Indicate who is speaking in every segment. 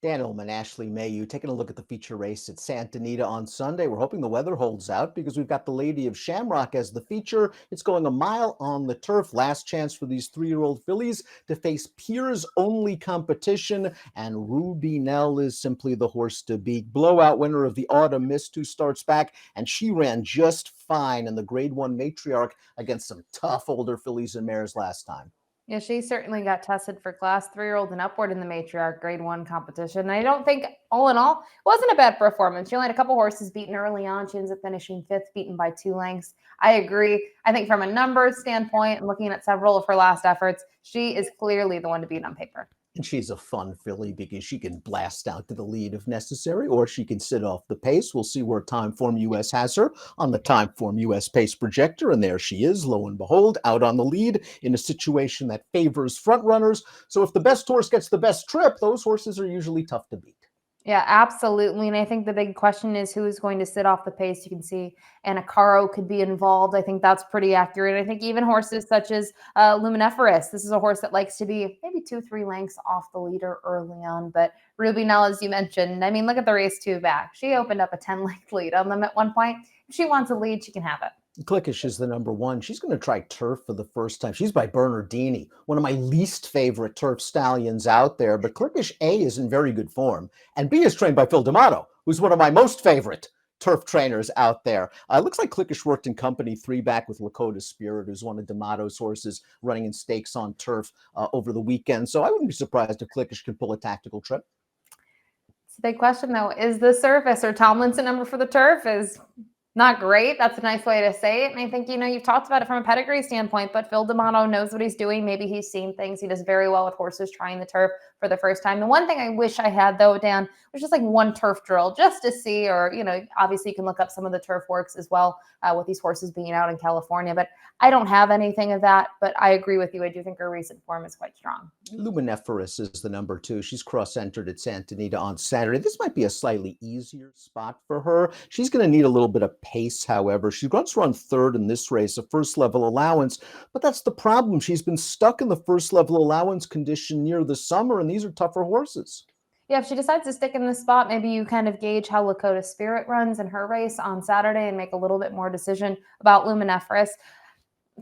Speaker 1: Dan Illman, Ashley Mailloux, taking a look at the feature race at Santa Anita on Sunday. We're hoping the weather holds out because we've got the Lady of Shamrock as the feature. It's going a mile on the turf. Last chance for these three-year-old fillies to face peers-only competition, and Ruby Nell is simply the horse to beat. Blowout winner of the Autumn Mist, who starts back, and she ran just fine in the Grade 1 matriarch against some tough older fillies and mares last time.
Speaker 2: Yeah, she certainly got tested for class 3-year-old and upward in the matriarch grade 1 competition. And I don't think, all in all, it wasn't a bad performance. She only had a couple horses beaten early on. She ends up finishing fifth, beaten by 2 lengths. I agree. I think from a numbers standpoint and looking at several of her last efforts, she is clearly the one to beat on paper.
Speaker 1: And she's a fun filly because she can blast out to the lead if necessary, or she can sit off the pace. We'll see where Timeform US has her on the Timeform US pace projector. And there she is, lo and behold, out on the lead in a situation that favors front runners. So if the best horse gets the best trip, those horses are usually tough to beat.
Speaker 2: Yeah, absolutely. And I think the big question is who is going to sit off the pace. You can see Anacaro could be involved. I think that's pretty accurate. I think even horses such as Luminiferous, this is a horse that likes to be maybe 2-3 lengths off the leader early on. But Ruby Nell, as you mentioned, I mean, look at the race 2 back. She opened up a 10-length lead on them at one point. If she wants a lead, she can have it.
Speaker 1: Clickish is the number one. She's going to try turf for the first time. She's by Bernardini, one of my least favorite turf stallions out there. But Clickish A is in very good form, and B is trained by Phil D'Amato, who's one of my most favorite turf trainers out there. Looks like Clickish worked in company 3 back with Lakota Spirit, who's one of D'Amato's horses running in stakes on turf over the weekend. So I wouldn't be surprised if Clickish could pull a tactical trip.
Speaker 2: It's a big question, though. Is the surface or Tomlinson number for the turf is not great. That's a nice way to say it. And I think, you've talked about it from a pedigree standpoint, but Phil D'Amato knows what he's doing. Maybe he's seen things. He does very well with horses trying the turf for the first time. The one thing I wish I had, though, Dan, was just like one turf drill just to see, or, obviously you can look up some of the turf works as well with these horses being out in California. But I don't have anything of that, but I agree with you. I do think her recent form is quite strong.
Speaker 1: Luminiferous is the number 2. She's cross-entered at Santa Anita on Saturday. This might be a slightly easier spot for her. She's going to need a little bit of pace, however. She wants to run third in this race, a first-level allowance, but that's the problem. She's been stuck in the first-level allowance condition near the summer, and these are tougher horses.
Speaker 2: Yeah, if she decides to stick in this spot, maybe you kind of gauge how Lakota Spirit runs in her race on Saturday and make a little bit more decision about Luminiferous.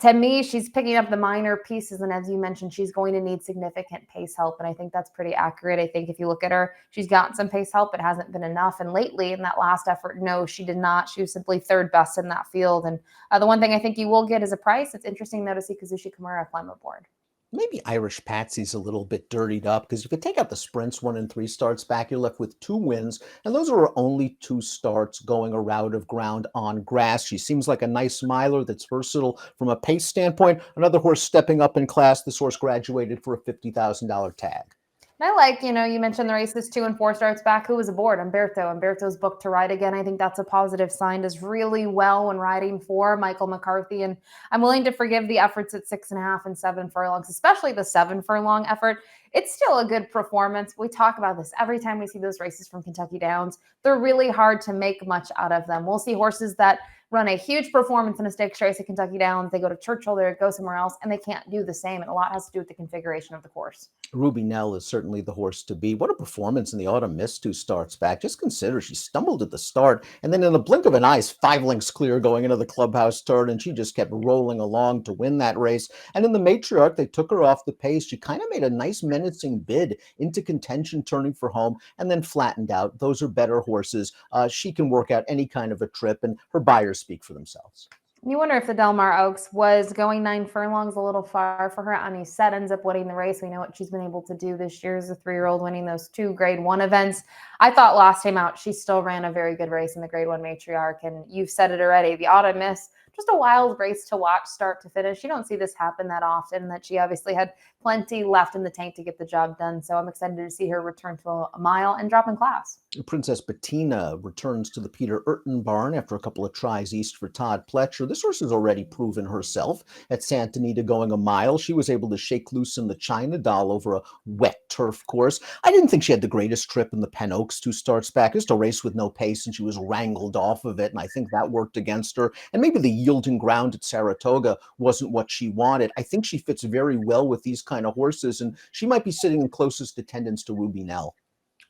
Speaker 2: To me, she's picking up the minor pieces, and as you mentioned, she's going to need significant pace help, and I think that's pretty accurate. I think if you look at her, she's gotten some pace help. It hasn't been enough, and lately in that last effort, no, she did not. She was simply third best in that field, and the one thing I think you will get is a price. It's interesting, though, to see Kazushi Kimura climb aboard.
Speaker 1: Maybe Irish Patsy's a little bit dirtied up because if you take out the sprints 1 and 3 starts back, you're left with 2 wins. And those are only 2 starts going a route of ground on grass. She seems like a nice miler that's versatile from a pace standpoint. Another horse stepping up in class. This horse graduated for a $50,000 tag.
Speaker 2: And I like, you mentioned the races 2 and 4 starts back. Who was aboard? Umberto's booked to ride again. I think that's a positive sign. Does really well when riding for Michael McCarthy. And I'm willing to forgive the efforts at 6.5 and 7 furlongs, especially the 7 furlong effort. It's still a good performance. We talk about this every time we see those races from Kentucky Downs. They're really hard to make much out of them. We'll see horses that run a huge performance in a stakes race at Kentucky Downs. They go to Churchill, they go somewhere else, and they can't do the same. And a lot has to do with the configuration of the course.
Speaker 1: Ruby Nell is certainly the horse to beat. What a performance in the Autumn Mist 2 starts back. Just consider she stumbled at the start, and then in the blink of an eye is 5 lengths clear going into the clubhouse turn, and she just kept rolling along to win that race. And in the matriarch, they took her off the pace. She kind of made a nice menacing bid into contention, turning for home, and then flattened out. Those are better horses. She can work out any kind of a trip, and her buyers speak for themselves.
Speaker 2: You wonder if the Del Mar Oaks was going 9 furlongs a little far for her. Anisette ends up winning the race. We know what she's been able to do this year as a 3-year-old, winning those 2 grade 1 events. I thought last time out, she still ran a very good race in the grade 1 matriarch. And you've said it already, the Autumn Mist, just a wild race to watch start to finish. You don't see this happen that often, that she obviously had plenty left in the tank to get the job done. So I'm excited to see her return to a mile and drop in class.
Speaker 1: Princess Bettina returns to the Peter Urton barn after a couple of tries east for Todd Pletcher. This horse has already proven herself at Santa Anita going a mile. She was able to shake loose in the China Doll over a wet turf course. I didn't think she had the greatest trip in the Penn Oaks 2 starts back. Just a race with no pace, and she was wrangled off of it, and I think that worked against her. And maybe the yielding ground at Saratoga wasn't what she wanted. I think she fits very well with these kind of horses, and she might be sitting in closest attendance to Ruby Nell.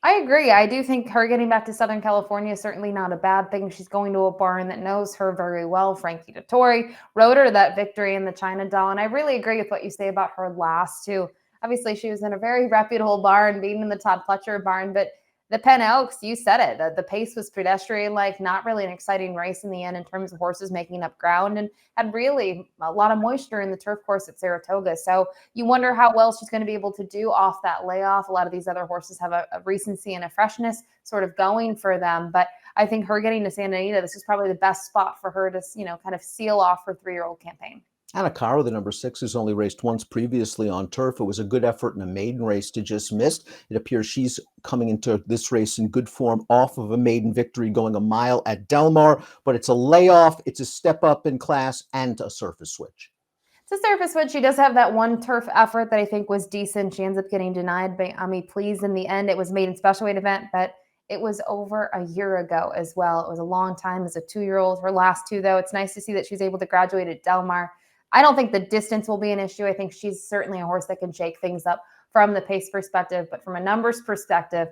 Speaker 2: I agree. I do think her getting back to Southern California is certainly not a bad thing. She's going to a barn that knows her very well. Frankie Dettori rode her to that victory in the China Doll. And I really agree with what you say about her last two. Obviously, she was in a very reputable barn, being in the Todd Pletcher barn, but the Penn Oaks, you said it. The pace was pedestrian like, not really an exciting race in the end in terms of horses making up ground, and had really a lot of moisture in the turf course at Saratoga. So you wonder how well she's going to be able to do off that layoff. A lot of these other horses have a recency and a freshness sort of going for them. But I think her getting to Santa Anita, this is probably the best spot for her to, kind of seal off her 3-year-old campaign.
Speaker 1: Anacaro, the number 6, has only raced once previously on turf. It was a good effort in a maiden race to just missed. It appears she's coming into this race in good form off of a maiden victory going a mile at Del Mar, but it's a layoff, it's a step up in class, and a surface switch.
Speaker 2: It's a surface switch. She does have that one turf effort that I think was decent. She ends up getting denied by Ami Please in the end. It was made in special weight event, but it was over a year ago as well. It was a long time as a 2-year-old. Her last two, though, it's nice to see that she's able to graduate at Del Mar. I don't think the distance will be an issue. I think she's certainly a horse that can shake things up from the pace perspective, but from a numbers perspective,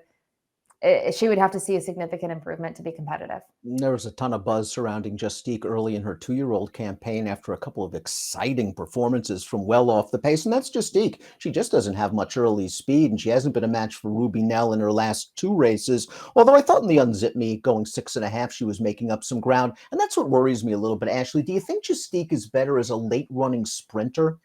Speaker 2: she would have to see a significant improvement to be competitive.
Speaker 1: There was a ton of buzz surrounding Justique early in her 2-year-old campaign after a couple of exciting performances from well off the pace, and that's Justique. She just doesn't have much early speed, and she hasn't been a match for Ruby Nell in her last 2 races, although I thought in the Unzip Me, going 6.5, she was making up some ground, and that's what worries me a little bit. Ashley, do you think Justique is better as a late-running sprinter?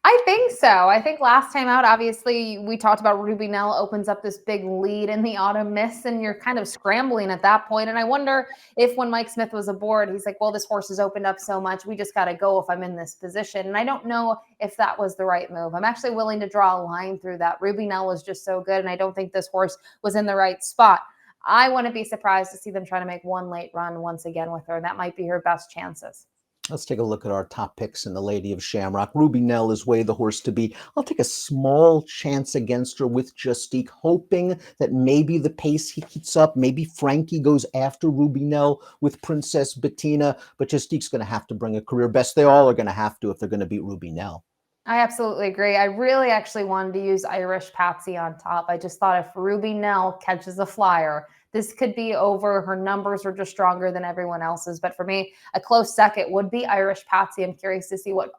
Speaker 2: I think so. I think last time out, obviously, we talked about Ruby Nell opens up this big lead in the autumn miss, and you're kind of scrambling at that point. And I wonder if when Mike Smith was aboard, he's like, well, this horse has opened up so much. We just got to go if I'm in this position. And I don't know if that was the right move. I'm actually willing to draw a line through that. Ruby Nell was just so good, and I don't think this horse was in the right spot. I wouldn't be surprised to see them try to make one late run once again with her. That might be her best chances.
Speaker 1: Let's take a look at our top picks in the Lady of Shamrock. Ruby Nell is way the horse to beat. I'll take a small chance against her with Justique, hoping that maybe the pace heats up. Maybe Frankie goes after Ruby Nell with Princess Bettina, but Justique's going to have to bring a career best. They all are going to have to if they're going to beat Ruby Nell.
Speaker 2: I absolutely agree. I really actually wanted to use Irish Patsy on top. I just thought if Ruby Nell catches a flyer, this could be over. Her numbers are just stronger than everyone else's. But for me, a close second would be Irish Patsy. I'm curious to see what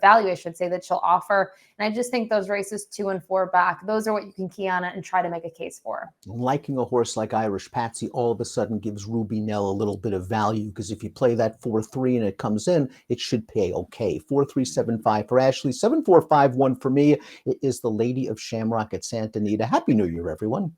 Speaker 2: value, I should say, that she'll offer. And I just think those races 2 and 4 back, those are what you can key on it and try to make a case for.
Speaker 1: Liking a horse like Irish Patsy all of a sudden gives Ruby Nell a little bit of value, because if you play that 4-3 and it comes in, it should pay okay. 4-3-7-5 for Ashley, 7-4-5-1 for me. It is the Lady of Shamrock at Santa Anita. Happy New Year, everyone.